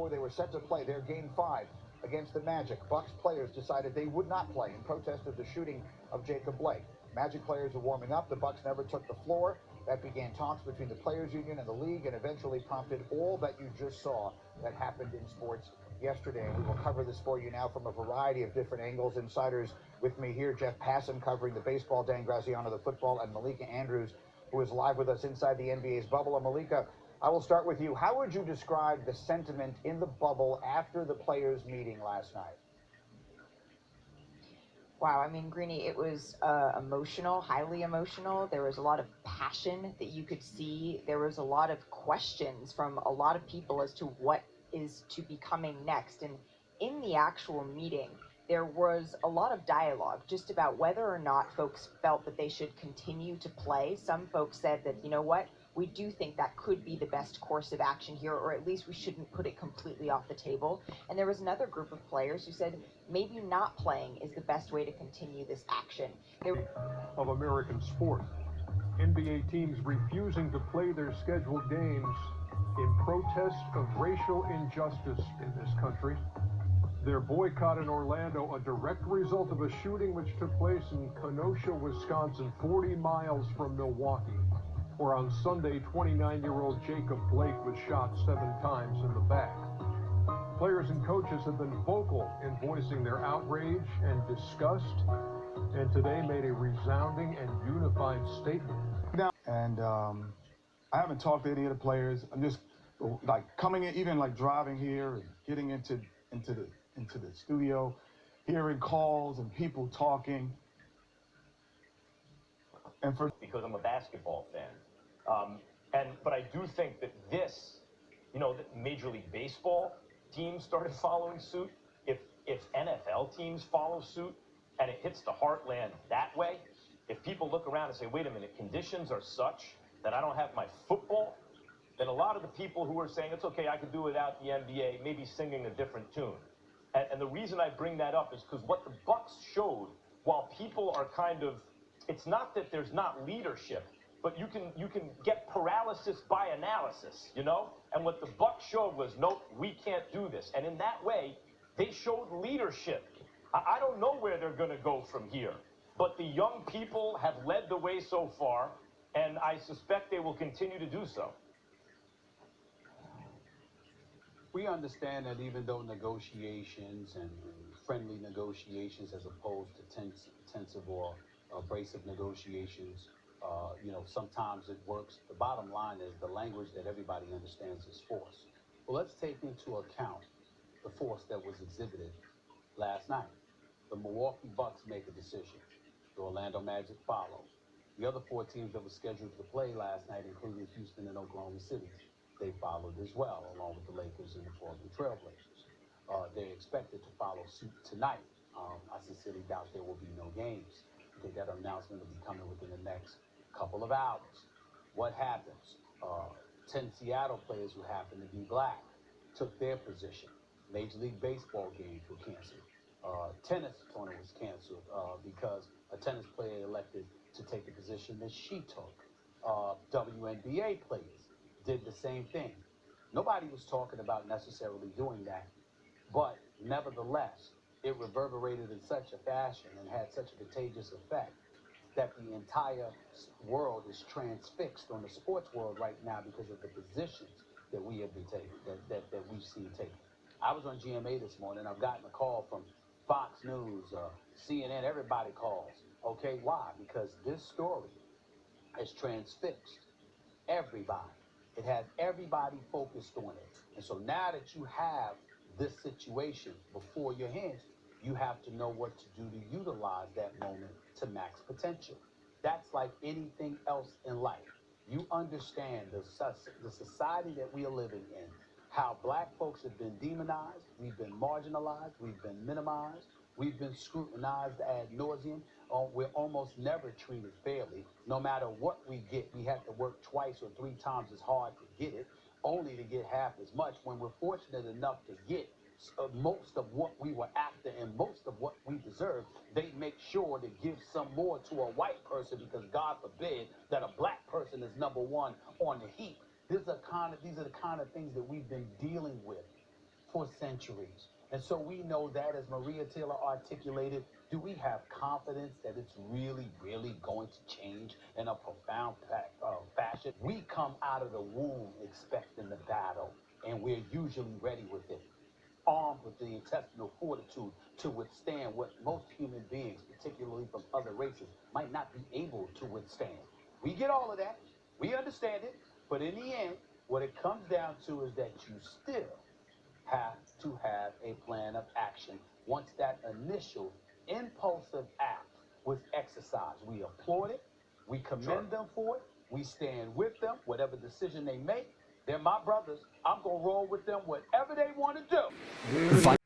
before they were set to play their Game 5 against the Magic, Bucks players decided they would not play in protest of the shooting of Jacob Blake. Magic players were warming up. The Bucks never took the floor. That began talks between the Players Union and the league and eventually prompted all that you just saw that happened in sports yesterday. And we will cover this for you now from a variety of different angles. Insiders with me here, Jeff Passan covering the baseball, Dan Graziano the football, and Malika Andrews, who is live with us inside the NBA's bubble. And Malika, I will start with you. How would you describe the sentiment in the bubble after the players' meeting last night? Wow, I mean, Greeny, it was emotional, highly emotional. There was a lot of passion that you could see. There was a lot of questions from a lot of people as to what is to be coming next. And in the actual meeting, there was a lot of dialogue just about whether or not folks felt that they should continue to play. Some folks said that, you know what, we do think that could be the best course of action here, or at least we shouldn't put it completely off the table. And there was another group of players who said maybe not playing is the best way to continue this action. Of American sport, NBA teams refusing to play their scheduled games in protest of racial injustice in this country. Their boycott in Orlando, a direct result of a shooting which took place in Kenosha, Wisconsin, 40 miles from Milwaukee, where on Sunday, 29-year-old Jacob Blake was shot 7 times in the back. Players and coaches have been vocal in voicing their outrage and disgust, and today made a resounding and unified statement. And I haven't talked to any of the players. I'm just like coming in, even like driving here and getting into the studio, hearing calls and people talking. And because I'm a basketball fan, but I do think that this, that Major League Baseball teams started following suit. If NFL teams follow suit, and it hits the heartland that way, if people look around and say, wait a minute, conditions are such that I don't have my football, then a lot of the people who are saying it's okay, I can do without the NBA, maybe singing a different tune. And the reason I bring that up is because what the Bucks showed, while people are kind of, it's not that there's not leadership, but you can get paralysis by analysis, And what the Bucks showed was, nope, we can't do this. And in that way, they showed leadership. I don't know where they're going to go from here, but the young people have led the way so far, and I suspect they will continue to do so. We understand that even though negotiations and friendly negotiations as opposed to tensive or abrasive negotiations, sometimes it works. The bottom line is the language that everybody understands is force. Well, let's take into account the force that was exhibited last night. The Milwaukee Bucks make a decision. The Orlando Magic follow. The other 4 teams that were scheduled to play last night, including Houston and Oklahoma City, they followed as well, along with the Lakers and the Portland Trailblazers. They're expected to follow suit tonight. I sincerely doubt there will be no games. I think that announcement will be coming within the next couple of hours. What happens? 10 Seattle players who happen to be black took their position. Major League Baseball games were canceled. Tennis tournament was canceled because a tennis player elected to take the position that she took. WNBA players did the same thing. Nobody was talking about necessarily doing that, but nevertheless, it reverberated in such a fashion and had such a contagious effect that the entire world is transfixed on the sports world right now because of the positions that we have been taking, that we've seen taken. I was on GMA this morning. I've gotten a call from Fox News, CNN, everybody calls. Okay, why? Because this story has transfixed everybody. It has everybody focused on it. And so now that you have this situation before your hands, you have to know what to do to utilize that moment to max potential. That's like anything else in life. You understand the society that we are living in, how black folks have been demonized, we've been marginalized, we've been minimized, we've been scrutinized ad nauseum. We're almost never treated fairly. No matter what we get, we have to work twice or 3 times as hard to get it, only to get half as much. When we're fortunate enough to get most of what we were after and most of what we deserve, they make sure to give some more to a white person because God forbid that a black person is number one on the heap. These are the kind of things that we've been dealing with for centuries. And so we know that, as Maria Taylor articulated, do we have confidence that it's really, really going to change in a profound fashion? We come out of the womb expecting the battle, and we're usually ready with it, armed with the intestinal fortitude to withstand what most human beings, particularly from other races, might not be able to withstand. We get all of that. We understand it. But in the end, what it comes down to is that you still have to have a plan of action once that initial impulsive act was exercised. We applaud it. We commend them for it. We stand with them, whatever decision they make. They're my brothers. I'm going to roll with them, whatever they want to do.